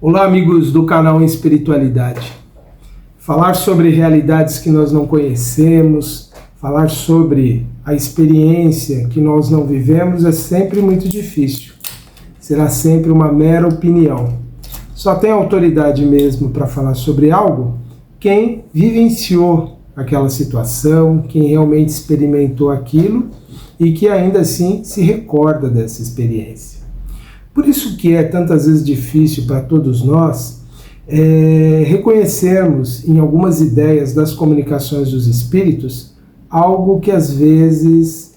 Olá, amigos do canal Espiritualidade. Falar sobre realidades que nós não conhecemos, falar sobre a experiência que nós não vivemos é sempre muito difícil. Será sempre uma mera opinião. Só tem autoridade mesmo para falar sobre algo quem vivenciou aquela situação, quem realmente experimentou aquilo e que ainda assim se recorda dessa experiência. Por isso que é tantas vezes difícil para todos nós reconhecermos em algumas ideias das comunicações dos espíritos algo que às vezes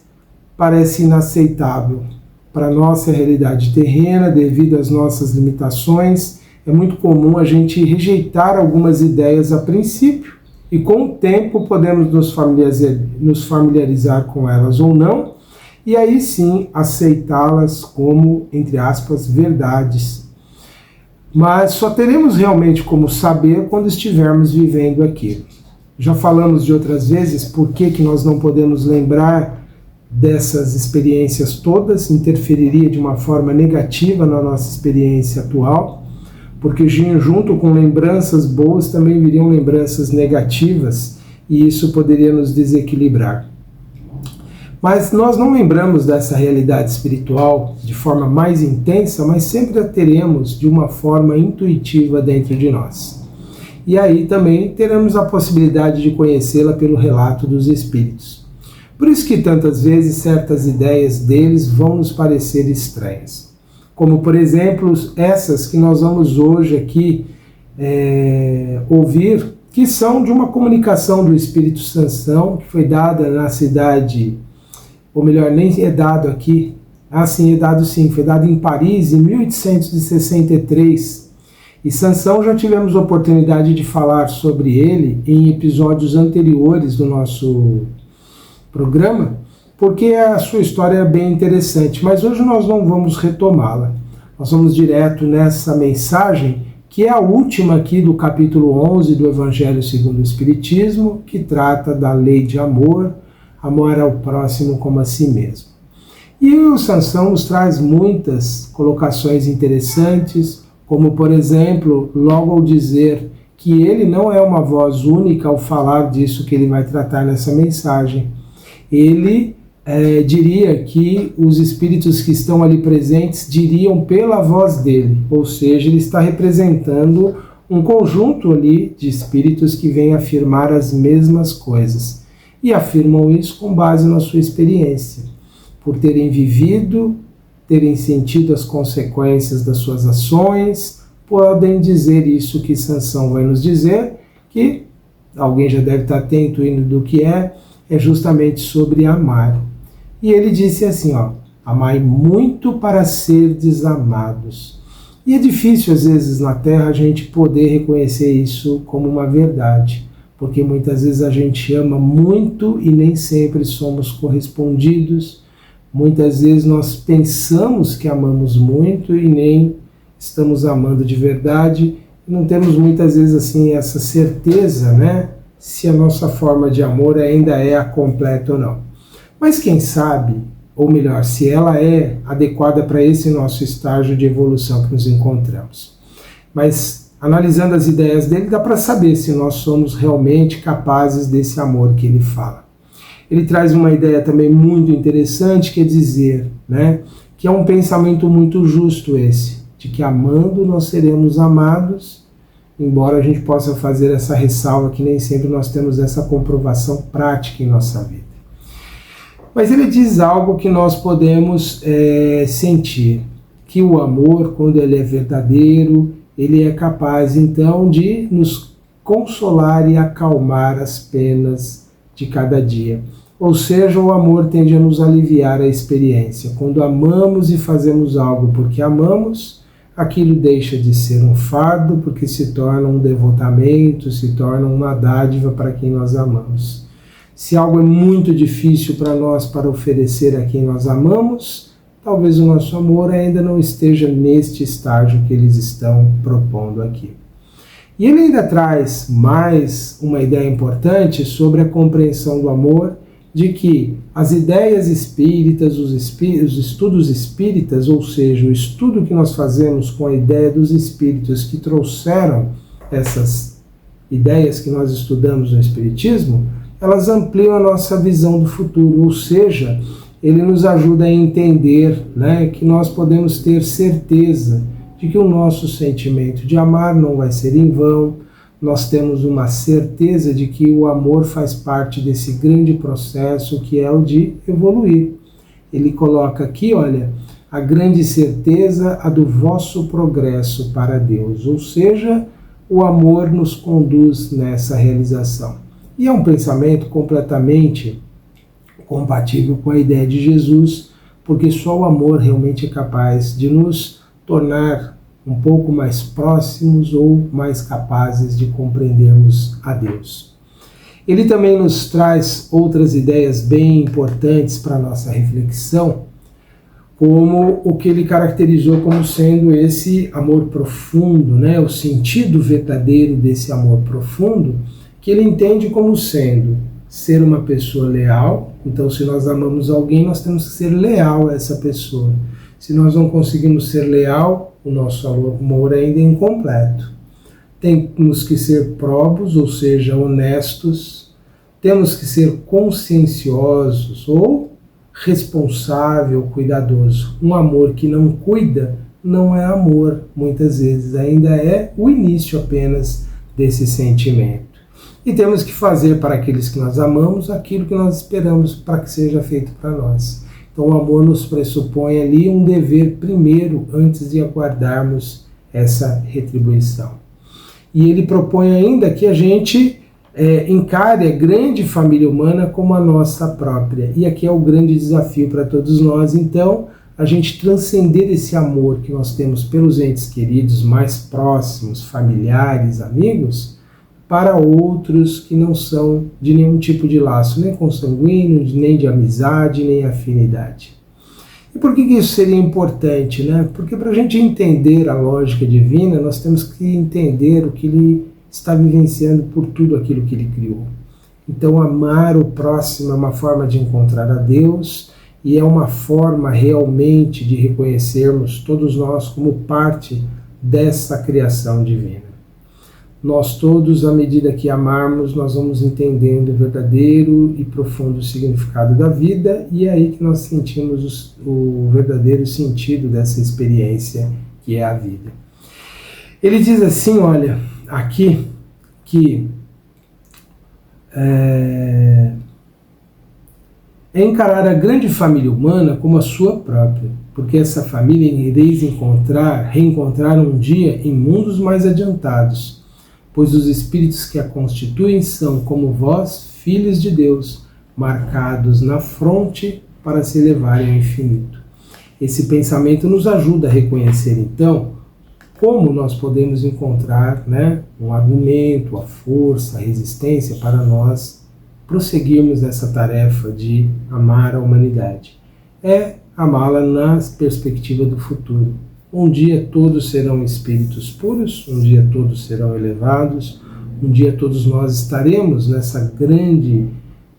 parece inaceitável para a nossa realidade terrena, devido às nossas limitações. É muito comum a gente rejeitar algumas ideias a princípio e com o tempo podemos nos familiarizar com elas ou não, e aí sim aceitá-las como, entre aspas, verdades. Mas só teremos realmente como saber quando estivermos vivendo aquilo. Já falamos de outras vezes por que nós não podemos lembrar dessas experiências todas, interferiria de uma forma negativa na nossa experiência atual, porque junto com lembranças boas também viriam lembranças negativas e isso poderia nos desequilibrar. Mas nós não lembramos dessa realidade espiritual de forma mais intensa, mas sempre a teremos de uma forma intuitiva dentro de nós. E aí também teremos a possibilidade de conhecê-la pelo relato dos espíritos. Por isso que tantas vezes certas ideias deles vão nos parecer estranhas. Como, por exemplo, essas que nós vamos hoje aqui ouvir, que são de uma comunicação do Espírito Sansão, que foi dada na cidade, ou melhor, nem é dado aqui, sim, é dado sim, foi dado em Paris em 1863. E Sansão já tivemos a oportunidade de falar sobre ele em episódios anteriores do nosso programa, porque a sua história é bem interessante, mas hoje nós não vamos retomá-la. Nós vamos direto nessa mensagem, que é a última aqui do capítulo 11 do Evangelho segundo o Espiritismo, que trata da lei de amor ao próximo como a si mesmo. E o Sansão nos traz muitas colocações interessantes, como, por exemplo, logo ao dizer que ele não é uma voz única ao falar disso que ele vai tratar nessa mensagem. Ele diria que os espíritos que estão ali presentes diriam pela voz dele, ou seja, ele está representando um conjunto ali de espíritos que vêm afirmar as mesmas coisas. E afirmam isso com base na sua experiência, por terem vivido, terem sentido as consequências das suas ações, podem dizer isso que Sansão vai nos dizer, que alguém já deve estar atento do que é justamente sobre amar. E ele disse assim, amai muito para serdes amados. E é difícil às vezes na Terra a gente poder reconhecer isso como uma verdade, porque muitas vezes a gente ama muito e nem sempre somos correspondidos. Muitas vezes nós pensamos que amamos muito e nem estamos amando de verdade. Não temos muitas vezes assim essa certeza, né? Se a nossa forma de amor ainda é a completa ou não. Mas quem sabe, ou melhor, se ela é adequada para esse nosso estágio de evolução que nos encontramos. Mas analisando as ideias dele, dá para saber se nós somos realmente capazes desse amor que ele fala. Ele traz uma ideia também muito interessante, que é dizer, que é um pensamento muito justo esse, de que amando nós seremos amados, embora a gente possa fazer essa ressalva que nem sempre nós temos essa comprovação prática em nossa vida. Mas ele diz algo que nós podemos sentir, que o amor, quando ele é verdadeiro, ele é capaz então de nos consolar e acalmar as penas de cada dia. Ou seja, o amor tende a nos aliviar a experiência. Quando amamos e fazemos algo porque amamos, aquilo deixa de ser um fardo, porque se torna um devotamento, se torna uma dádiva para quem nós amamos. Se algo é muito difícil para nós para oferecer a quem nós amamos, talvez o nosso amor ainda não esteja neste estágio que eles estão propondo aqui. E ele ainda traz mais uma ideia importante sobre a compreensão do amor de que as ideias espíritas, os estudos espíritas, ou seja, o estudo que nós fazemos com a ideia dos espíritos que trouxeram essas ideias que nós estudamos no Espiritismo, elas ampliam a nossa visão do futuro, ou seja, ele nos ajuda a entender, né, que nós podemos ter certeza de que o nosso sentimento de amar não vai ser em vão. Nós temos uma certeza de que o amor faz parte desse grande processo que é o de evoluir. Ele coloca aqui, olha, a grande certeza a do vosso progresso para Deus, ou seja, o amor nos conduz nessa realização. E é um pensamento completamente compatível com a ideia de Jesus, porque só o amor realmente é capaz de nos tornar um pouco mais próximos ou mais capazes de compreendermos a Deus. Ele também nos traz outras ideias bem importantes para a nossa reflexão, como o que ele caracterizou como sendo esse amor profundo, né? O sentido verdadeiro desse amor profundo, que ele entende como sendo ser uma pessoa leal. Então, se nós amamos alguém, nós temos que ser leal a essa pessoa. Se nós não conseguimos ser leal, o nosso amor ainda é incompleto. Temos que ser probos, ou seja, honestos. Temos que ser conscienciosos ou responsável, cuidadoso. Um amor que não cuida não é amor, muitas vezes. Ainda é o início apenas desse sentimento. E temos que fazer para aqueles que nós amamos aquilo que nós esperamos para que seja feito para nós. Então o amor nos pressupõe ali um dever primeiro, antes de aguardarmos essa retribuição. E ele propõe ainda que a gente encare a grande família humana como a nossa própria. E aqui é o grande desafio para todos nós, então, a gente transcender esse amor que nós temos pelos entes queridos mais próximos, familiares, amigos, para outros que não são de nenhum tipo de laço, nem consanguíneo, nem de amizade, nem afinidade. E por que isso seria importante, né? Porque para a gente entender a lógica divina, nós temos que entender o que ele está vivenciando por tudo aquilo que ele criou. Então, amar o próximo é uma forma de encontrar a Deus e é uma forma realmente de reconhecermos todos nós como parte dessa criação divina. Nós todos, à medida que amarmos, nós vamos entendendo o verdadeiro e profundo significado da vida, e é aí que nós sentimos o verdadeiro sentido dessa experiência que é a vida. Ele diz assim, olha, aqui, que encarar a grande família humana como a sua própria, porque essa família ireis reencontrar um dia em mundos mais adiantados, pois os espíritos que a constituem são, como vós, filhos de Deus, marcados na fronte para se elevarem ao infinito. Esse pensamento nos ajuda a reconhecer, então, como nós podemos encontrar, né, um argumento, a força, a resistência para nós prosseguirmos nessa tarefa de amar a humanidade. É amá-la na perspectiva do futuro. Um dia todos serão espíritos puros, um dia todos serão elevados, um dia todos nós estaremos nessa grande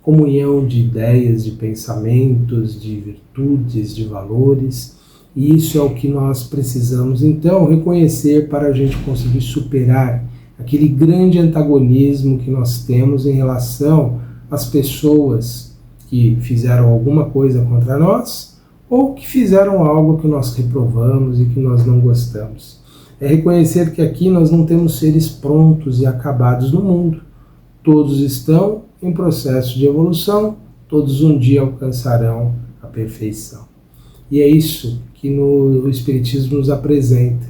comunhão de ideias, de pensamentos, de virtudes, de valores, e isso é o que nós precisamos então reconhecer para a gente conseguir superar aquele grande antagonismo que nós temos em relação às pessoas que fizeram alguma coisa contra nós, ou que fizeram algo que nós reprovamos e que nós não gostamos. É reconhecer que aqui nós não temos seres prontos e acabados no mundo. Todos estão em processo de evolução, todos um dia alcançarão a perfeição. E é isso que o Espiritismo nos apresenta.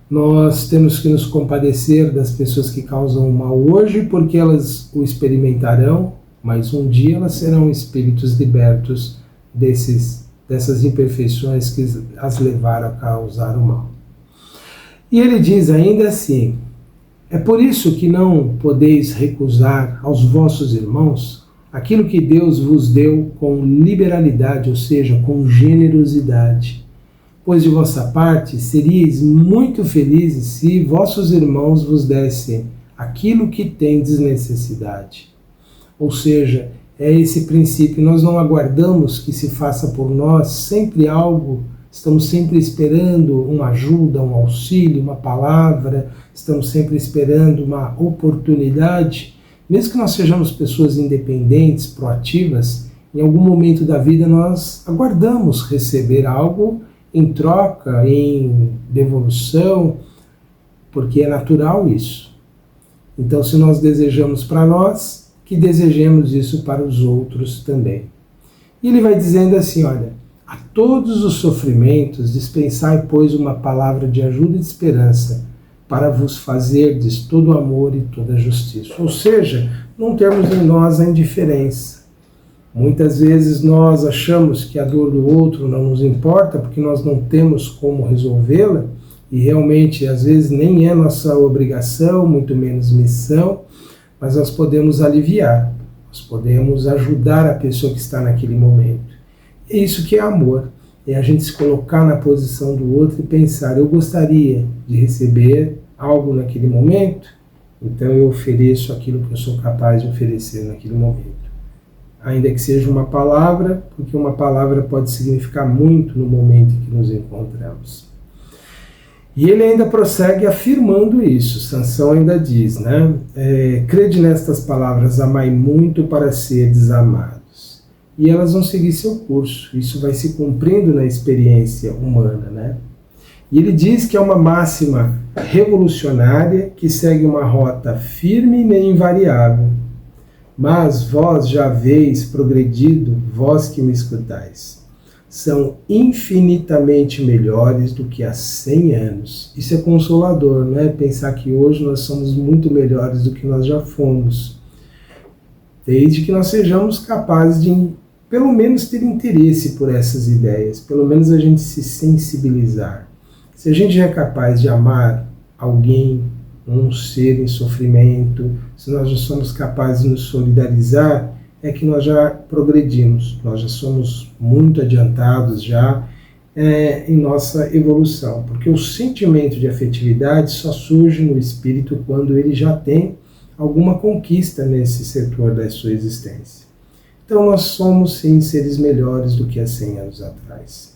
Nós temos que nos compadecer das pessoas que causam mal hoje, porque elas o experimentarão, mas um dia elas serão espíritos libertos dessas imperfeições que as levaram a causar o mal. E ele diz ainda assim: é por isso que não podeis recusar aos vossos irmãos aquilo que Deus vos deu com liberalidade, ou seja, com generosidade. Pois de vossa parte seríeis muito felizes se vossos irmãos vos dessem aquilo que tendes necessidade. Ou seja, é esse princípio. Nós não aguardamos que se faça por nós sempre algo, estamos sempre esperando uma ajuda, um auxílio, uma palavra, estamos sempre esperando uma oportunidade. Mesmo que nós sejamos pessoas independentes, proativas, em algum momento da vida nós aguardamos receber algo em troca, em devolução, porque é natural isso. Então, se nós desejamos para nós, que desejemos isso para os outros também. E ele vai dizendo assim, olha, a todos os sofrimentos dispensai, pois, uma palavra de ajuda e de esperança, para vos fazerdes todo amor e toda justiça. Ou seja, não termos em nós a indiferença. Muitas vezes nós achamos que a dor do outro não nos importa, porque nós não temos como resolvê-la, e realmente às vezes nem é nossa obrigação, muito menos missão, mas nós podemos aliviar, nós podemos ajudar a pessoa que está naquele momento. É isso que é amor, é a gente se colocar na posição do outro e pensar, eu gostaria de receber algo naquele momento, então eu ofereço aquilo que eu sou capaz de oferecer naquele momento. Ainda que seja uma palavra, porque uma palavra pode significar muito no momento em que nos encontramos. E ele ainda prossegue afirmando isso. Sansão ainda diz, né? Crede nestas palavras, amai muito para seres amados. E elas vão seguir seu curso. Isso vai se cumprindo na experiência humana, né? E ele diz que é uma máxima revolucionária que segue uma rota firme e invariável. Mas vós já haveis progredido, vós que me escutais. São infinitamente melhores do que há 100 anos. Isso é consolador, não é? Pensar que hoje nós somos muito melhores do que nós já fomos. Desde que nós sejamos capazes de, pelo menos, ter interesse por essas ideias, pelo menos a gente se sensibilizar. Se a gente já é capaz de amar alguém, um ser em sofrimento, se nós já somos capazes de nos solidarizar, é que nós já progredimos, nós já somos muito adiantados já em nossa evolução, porque o sentimento de afetividade só surge no espírito quando ele já tem alguma conquista nesse setor da sua existência. Então nós somos sim seres melhores do que há 100 anos atrás.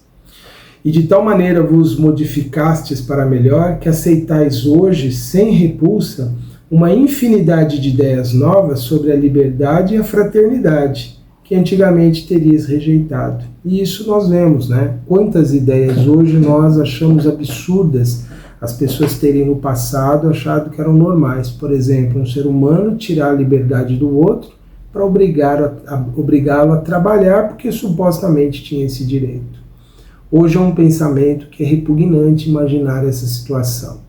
E de tal maneira vos modificastes para melhor que aceitais hoje, sem repulsa, uma infinidade de ideias novas sobre a liberdade e a fraternidade, que antigamente terias rejeitado. E isso nós vemos, né? Quantas ideias hoje nós achamos absurdas as pessoas terem no passado achado que eram normais. Por exemplo, um ser humano tirar a liberdade do outro para obrigá-lo a trabalhar porque supostamente tinha esse direito. Hoje é um pensamento que é repugnante imaginar essa situação.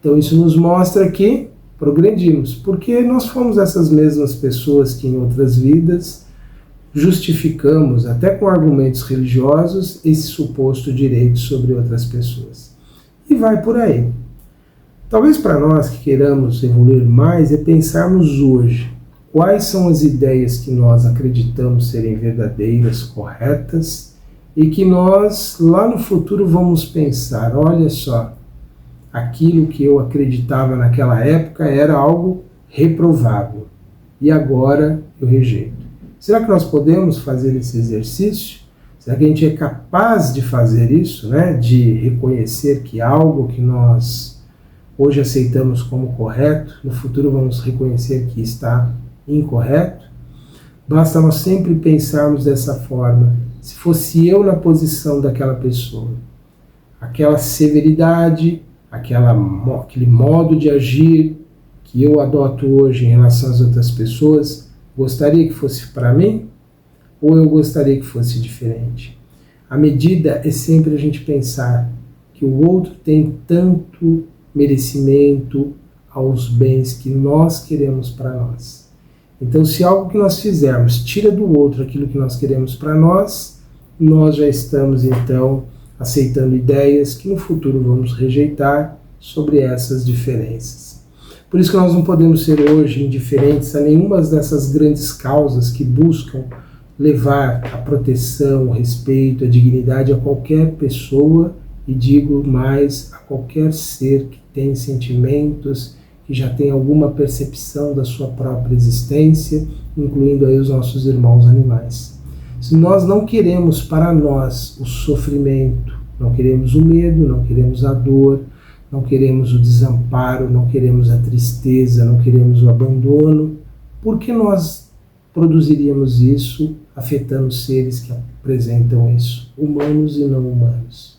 Então isso nos mostra que progredimos, porque nós fomos essas mesmas pessoas que em outras vidas justificamos, até com argumentos religiosos, esse suposto direito sobre outras pessoas. E vai por aí. Talvez para nós que queiramos evoluir mais é pensarmos hoje quais são as ideias que nós acreditamos serem verdadeiras, corretas, e que nós lá no futuro vamos pensar, olha só, aquilo que eu acreditava naquela época era algo reprovável e agora eu rejeito. Será que nós podemos fazer esse exercício? Será que a gente é capaz de fazer isso, né? De reconhecer que algo que nós hoje aceitamos como correto, no futuro vamos reconhecer que está incorreto? Basta nós sempre pensarmos dessa forma. Se fosse eu na posição daquela pessoa, aquela severidade, aquele modo de agir que eu adoto hoje em relação às outras pessoas, gostaria que fosse para mim ou eu gostaria que fosse diferente? A medida é sempre a gente pensar que o outro tem tanto merecimento aos bens que nós queremos para nós. Então, se algo que nós fizermos tira do outro aquilo que nós queremos para nós já estamos então aceitando ideias que no futuro vamos rejeitar sobre essas diferenças. Por isso que nós não podemos ser hoje indiferentes a nenhuma dessas grandes causas que buscam levar a proteção, o respeito, a dignidade a qualquer pessoa, e digo mais, a qualquer ser que tem sentimentos, que já tem alguma percepção da sua própria existência, incluindo aí os nossos irmãos animais. Se nós não queremos para nós o sofrimento, não queremos o medo, não queremos a dor, não queremos o desamparo, não queremos a tristeza, não queremos o abandono, por que nós produziríamos isso afetando seres que apresentam isso, humanos e não humanos?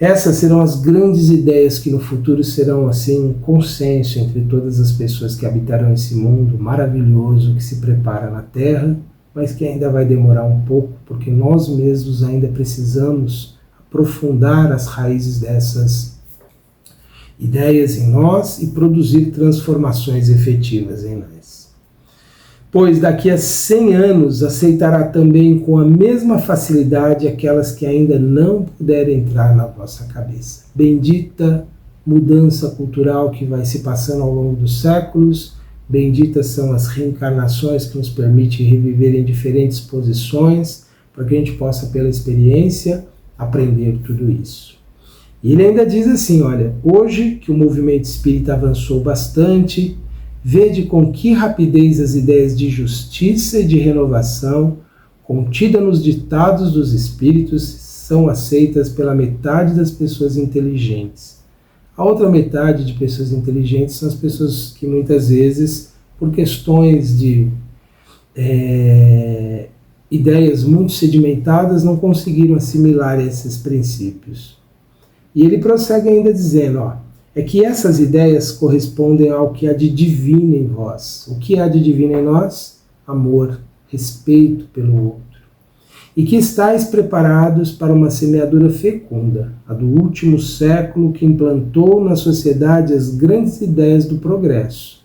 Essas serão as grandes ideias que no futuro serão assim um consenso entre todas as pessoas que habitarão esse mundo maravilhoso que se prepara na Terra, mas que ainda vai demorar um pouco, porque nós mesmos ainda precisamos aprofundar as raízes dessas ideias em nós e produzir transformações efetivas em nós. Pois daqui a 100 anos aceitará também com a mesma facilidade aquelas que ainda não puderem entrar na vossa cabeça. Bendita mudança cultural que vai se passando ao longo dos séculos, benditas são as reencarnações que nos permitem reviver em diferentes posições, para que a gente possa, pela experiência, aprender tudo isso. E ele ainda diz assim, olha, hoje que o movimento espírita avançou bastante, vede com que rapidez as ideias de justiça e de renovação, contidas nos ditados dos espíritos, são aceitas pela metade das pessoas inteligentes. A outra metade de pessoas inteligentes são as pessoas que muitas vezes, por questões de ideias muito sedimentadas, não conseguiram assimilar esses princípios. E ele prossegue ainda dizendo, é que essas ideias correspondem ao que há de divino em vós. O que há de divino em nós? Amor, respeito pelo outro. E que estáis preparados para uma semeadura fecunda, a do último século que implantou na sociedade as grandes ideias do progresso.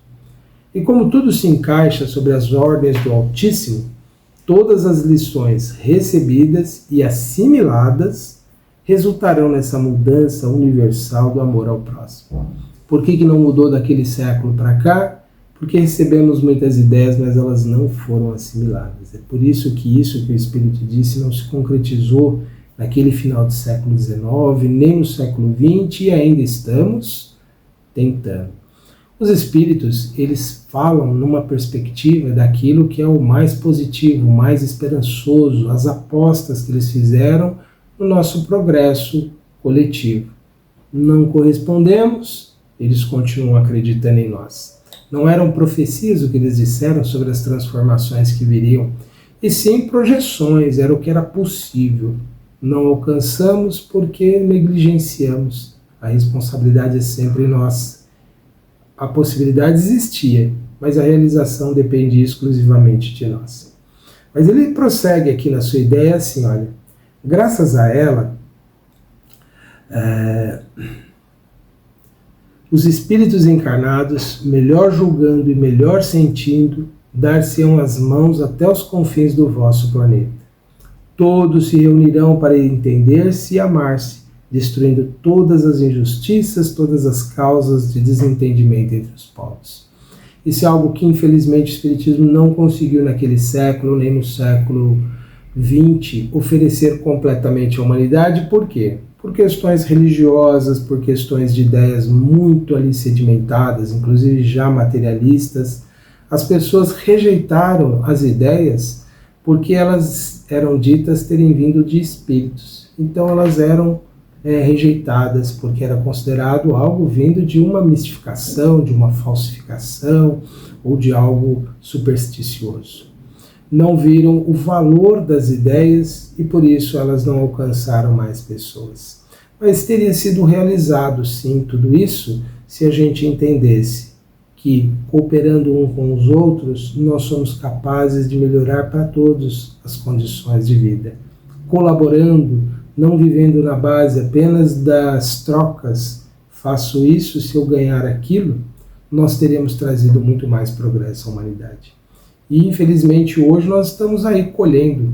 E como tudo se encaixa sobre as ordens do Altíssimo, todas as lições recebidas e assimiladas resultarão nessa mudança universal do amor ao próximo. Por que não mudou daquele século para cá? Porque recebemos muitas ideias, mas elas não foram assimiladas. É por isso que o Espírito disse não se concretizou naquele final do século XIX, nem no século XX, e ainda estamos tentando. Os Espíritos, eles falam numa perspectiva daquilo que é o mais positivo, o mais esperançoso, as apostas que eles fizeram no nosso progresso coletivo. Não correspondemos, eles continuam acreditando em nós. Não eram profecias o que eles disseram sobre as transformações que viriam, e sim projeções, era o que era possível. Não alcançamos porque negligenciamos. A responsabilidade é sempre nossa. A possibilidade existia, mas a realização dependia exclusivamente de nós. Mas ele prossegue aqui na sua ideia assim, olha, graças a ela, os espíritos encarnados, melhor julgando e melhor sentindo, dar-se-ão as mãos até os confins do vosso planeta. Todos se reunirão para entender-se e amar-se, destruindo todas as injustiças, todas as causas de desentendimento entre os povos. Isso é algo que, infelizmente, o Espiritismo não conseguiu naquele século, nem no século XX, oferecer completamente à humanidade. Por quê? Por questões religiosas, por questões de ideias muito ali sedimentadas, inclusive já materialistas. As pessoas rejeitaram as ideias porque elas eram ditas terem vindo de espíritos. Então elas eram rejeitadas porque era considerado algo vindo de uma mistificação, de uma falsificação ou de algo supersticioso. Não viram o valor das ideias e por isso elas não alcançaram mais pessoas. Mas teria sido realizado sim tudo isso se a gente entendesse que cooperando um com os outros nós somos capazes de melhorar para todos as condições de vida. Colaborando, não vivendo na base apenas das trocas, faço isso se eu ganhar aquilo, nós teríamos trazido muito mais progresso à humanidade. E infelizmente hoje nós estamos aí colhendo,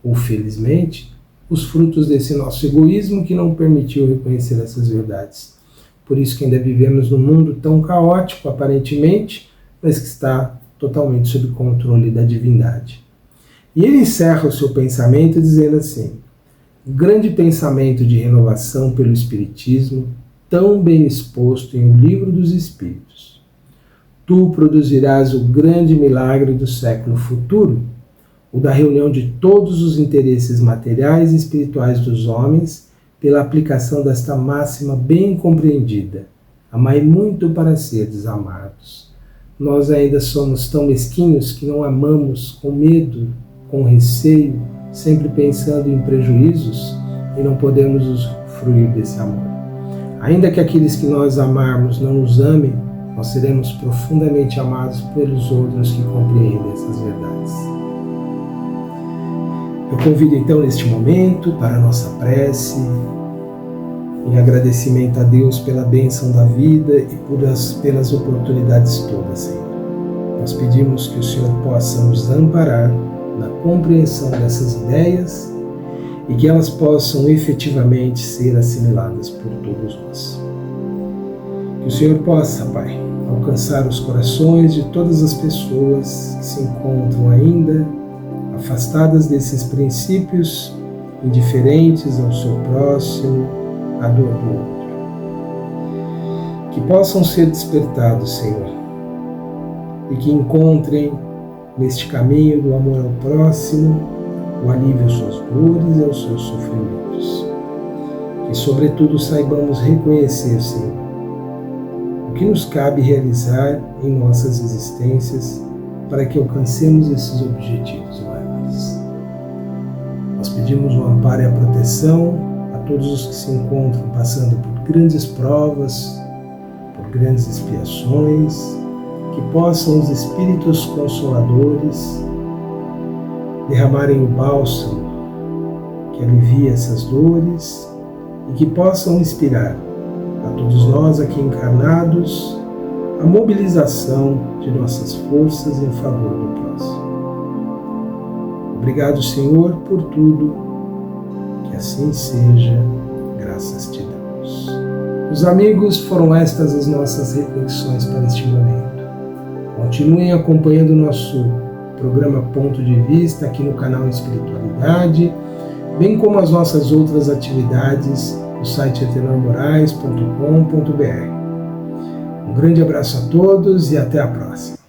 ou felizmente, os frutos desse nosso egoísmo que não permitiu reconhecer essas verdades. Por isso que ainda vivemos num mundo tão caótico, aparentemente, mas que está totalmente sob controle da divindade. E ele encerra o seu pensamento dizendo assim: grande pensamento de renovação pelo Espiritismo, tão bem exposto em O Livro dos Espíritos. Tu produzirás o grande milagre do século futuro, o da reunião de todos os interesses materiais e espirituais dos homens pela aplicação desta máxima bem compreendida: amai muito para seres amados. Nós ainda somos tão mesquinhos que não amamos com medo, com receio, sempre pensando em prejuízos, e não podemos usufruir desse amor. Ainda que aqueles que nós amarmos não nos amem, nós seremos profundamente amados pelos outros que compreendem essas verdades. Eu convido então neste momento para a nossa prece, em agradecimento a Deus pela bênção da vida e pelas oportunidades todas, Senhor. Nós pedimos que o Senhor possa nos amparar na compreensão dessas ideias e que elas possam efetivamente ser assimiladas por todos nós. Que o Senhor possa, Pai, alcançar os corações de todas as pessoas que se encontram ainda afastadas desses princípios, indiferentes ao seu próximo, à dor do outro. Que possam ser despertados, Senhor, e que encontrem neste caminho do amor ao próximo o alívio às suas dores e aos seus sofrimentos. Que, sobretudo, saibamos reconhecer, Senhor, o que nos cabe realizar em nossas existências para que alcancemos esses objetivos maiores. Nós pedimos o amparo e a proteção a todos os que se encontram passando por grandes provas, por grandes expiações, que possam os Espíritos Consoladores derramarem o bálsamo que alivia essas dores e que possam inspirar a todos nós aqui encarnados a mobilização de nossas forças em favor do próximo. Obrigado, Senhor, por tudo. Que assim seja, graças te damos. Meus amigos, foram estas as nossas reflexões para este momento. Continuem acompanhando o nosso programa Ponto de Vista aqui no canal Espiritualidade, bem como as nossas outras atividades no site etenormorais.com.br. Um grande abraço a todos e até a próxima.